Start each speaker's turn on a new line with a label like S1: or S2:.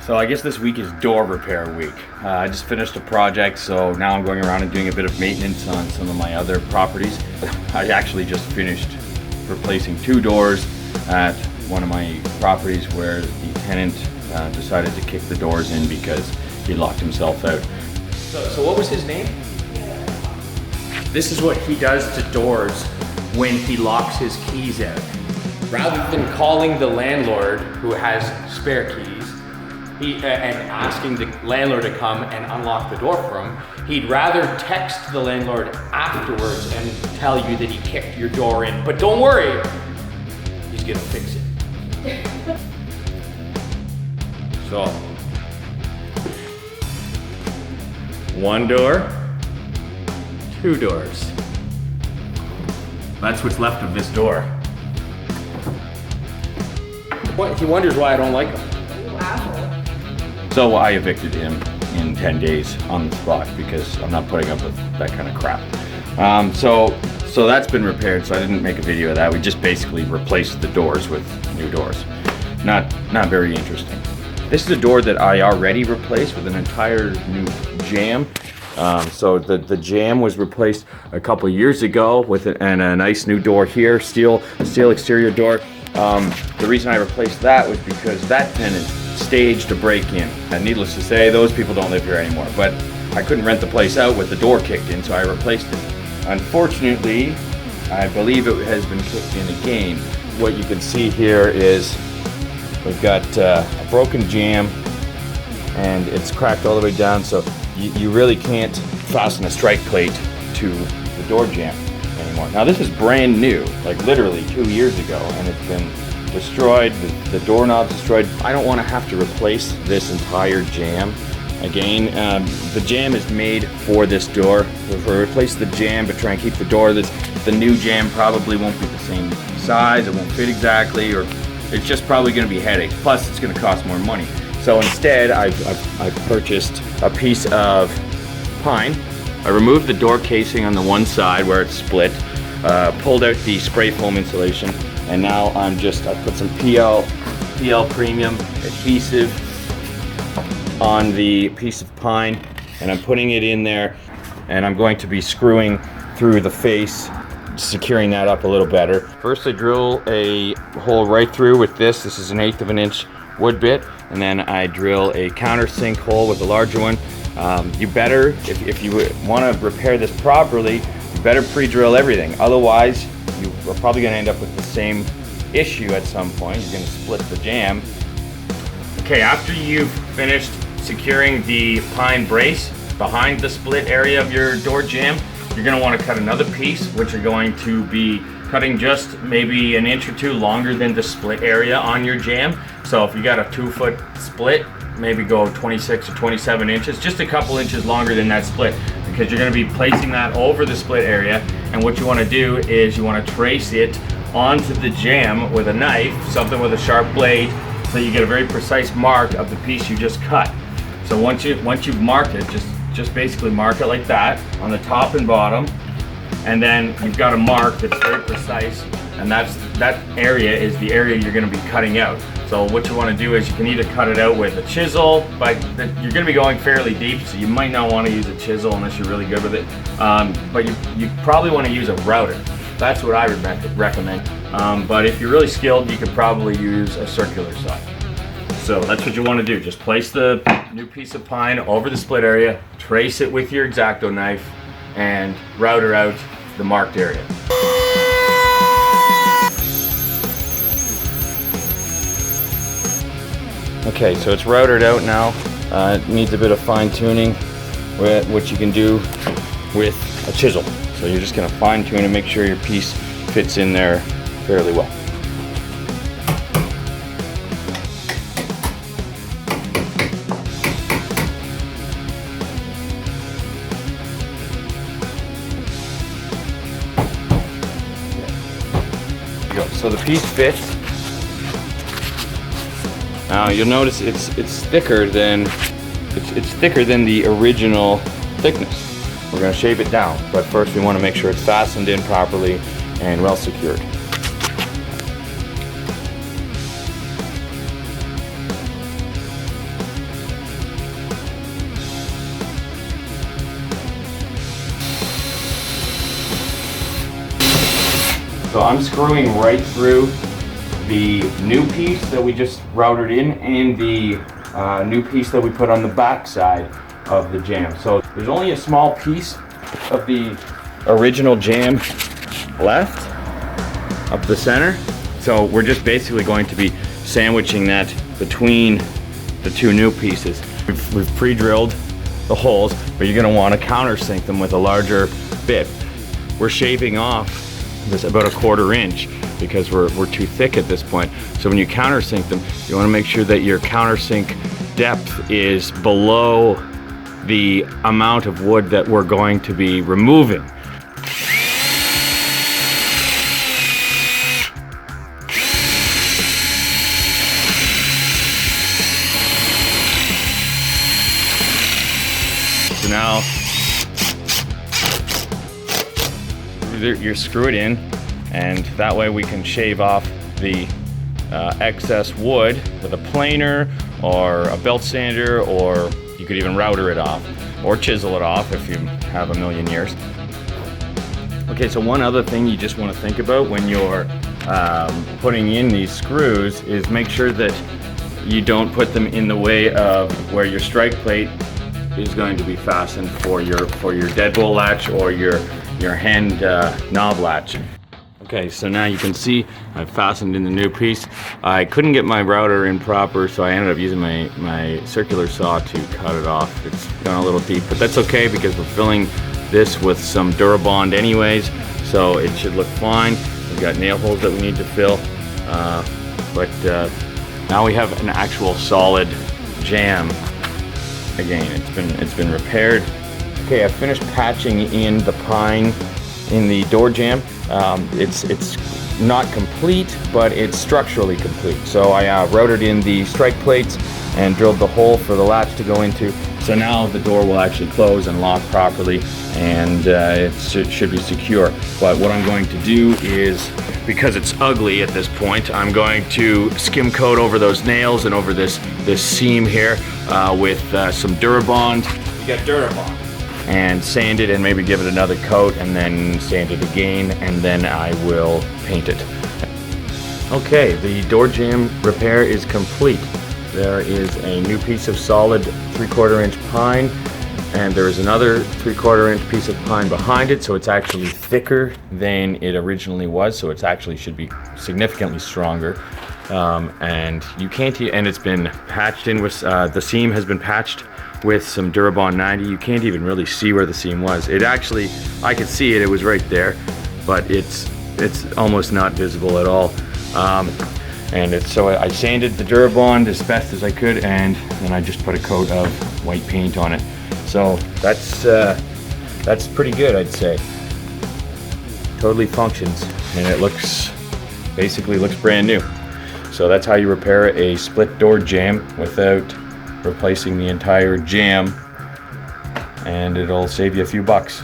S1: So I guess this week is door repair week. I just finished a project, so now I'm going around and doing a bit of maintenance on some of my other properties. I actually just finished replacing 2 doors at one of my properties where the tenant decided to kick the doors in because he locked himself out.
S2: So what was his name? This is what he does to doors when he locks his keys out. Rather than calling the landlord who has spare keys, and asking the landlord to come and unlock the door for him, he'd rather text the landlord afterwards and tell you that he kicked your door in. But don't worry, he's gonna fix it.
S1: So, 1 door, 2 doors. That's what's left of this door.
S2: What? He wonders why I don't like him.
S1: So I evicted him in 10 days on the spot because I'm not putting up with that kind of crap. So that's been repaired, so I didn't make a video of that. We just basically replaced the doors with new doors. Not very interesting. This is a door that I already replaced with an entire new jamb. So the jamb was replaced a couple years ago with and a nice new door here, steel exterior door. The reason I replaced that was because that tenant staged a break-in, and needless to say, those people don't live here anymore. But I couldn't rent the place out with the door kicked in, so I replaced it. Unfortunately, I believe it has been kicked in again. What you can see here is we've got a broken jamb, and it's cracked all the way down, so you really can't fasten a strike plate to the door jamb anymore. Now this is brand new, like literally 2 years ago, and it's been destroyed, the doorknob's destroyed. I don't want to have to replace this entire jamb again. The jamb is made for this door. If we replace the jamb but try and keep the door, the new jamb probably won't be the same size, it won't fit exactly, or it's just probably going to be a headache. Plus it's going to cost more money. So instead I've purchased a piece of pine. I removed the door casing on the one side where it's split, pulled out the spray foam insulation, and now I put some PL Premium adhesive on the piece of pine, and I'm putting it in there, and I'm going to be screwing through the face, securing that up a little better. First I drill a hole right through with this. This is an 1/8 of an inch wood bit, and then I drill a countersink hole with a larger one. You better, if you want to repair this properly, you better pre-drill everything. Otherwise, you are probably going to end up with the same issue at some point. You're going to split the jamb. Okay, after you've finished securing the pine brace behind the split area of your door jamb, you're going to want to cut another piece, which you're going to be cutting just maybe 1 inch or 2 longer than the split area on your jamb. So if you got a 2-foot split, maybe go 26 or 27 inches, just a couple inches longer than that split, because you're going to be placing that over the split area. And what you want to do is you want to trace it onto the jamb with a knife, something with a sharp blade, so you get a very precise mark of the piece you just cut. So once you've marked it, just basically mark it like that on the top and bottom, and then you've got a mark that's very precise, and that area is the area you're going to be cutting out. So what you want to do is you can either cut it out with a chisel, but you're going to be going fairly deep, so you might not want to use a chisel unless you're really good with it. But you probably want to use a router. That's what I would recommend. But if you're really skilled, you could probably use a circular saw. So that's what you want to do. Just place the new piece of pine over the split area, trace it with your X-Acto knife, and router out the marked area. Okay, so it's routed out now. It needs a bit of fine tuning, which you can do with a chisel. So you're just going to fine tune and make sure your piece fits in there fairly well. So the piece fits. Now you'll notice it's thicker than the original thickness. We're going to shave it down, but first we want to make sure it's fastened in properly and well secured. So I'm screwing right through the new piece that we just routed in and the new piece that we put on the back side of the jamb. So there's only a small piece of the original jamb left up the center. So we're just basically going to be sandwiching that between the two new pieces. We've pre-drilled the holes, but you're going to want to countersink them with a larger bit. We're shaving off this about a 1/4 inch because we're too thick at this point. So when you countersink them, you want to make sure that your countersink depth is below the amount of wood that we're going to be removing. So now you screw it in, and that way we can shave off the excess wood with a planer or a belt sander, or you could even router it off or chisel it off if you have a million years. Okay, so one other thing you just want to think about when you're putting in these screws is make sure that you don't put them in the way of where your strike plate is going to be fastened for your deadbolt latch or your hand knob latch. Okay, so now you can see I've fastened in the new piece. I couldn't get my router in proper, so I ended up using my circular saw to cut it off. It's gone a little deep, but that's okay because we're filling this with some Durabond anyways, so it should look fine. We've got nail holes that we need to fill, but now we have an actual solid jamb. Again, it's been repaired. Okay, I finished patching in the pine in the door jamb. It's not complete, but it's structurally complete. So I routed in the strike plates and drilled the hole for the latch to go into. So now the door will actually close and lock properly, and it should be secure. But what I'm going to do is, because it's ugly at this point, I'm going to skim coat over those nails and over this seam here with some Durabond. You got Durabond. And sand it and maybe give it another coat and then sand it again, and then I will paint it. Okay, the door jamb repair is complete. There is a new piece of solid 3/4 inch pine, and there is another 3/4 inch piece of pine behind it, so it's actually thicker than it originally was, so it's actually should be significantly stronger. And it's been patched in with, the seam has been patched with some Durabond 90. You can't even really see where the seam was. It actually, I could see it, it was right there, but it's almost not visible at all. So I sanded the Durabond as best as I could, and then I just put a coat of white paint on it. So that's pretty good, I'd say. Totally functions, and it basically looks brand new. So that's how you repair a split door jamb without replacing the entire jamb, and it'll save you a few bucks.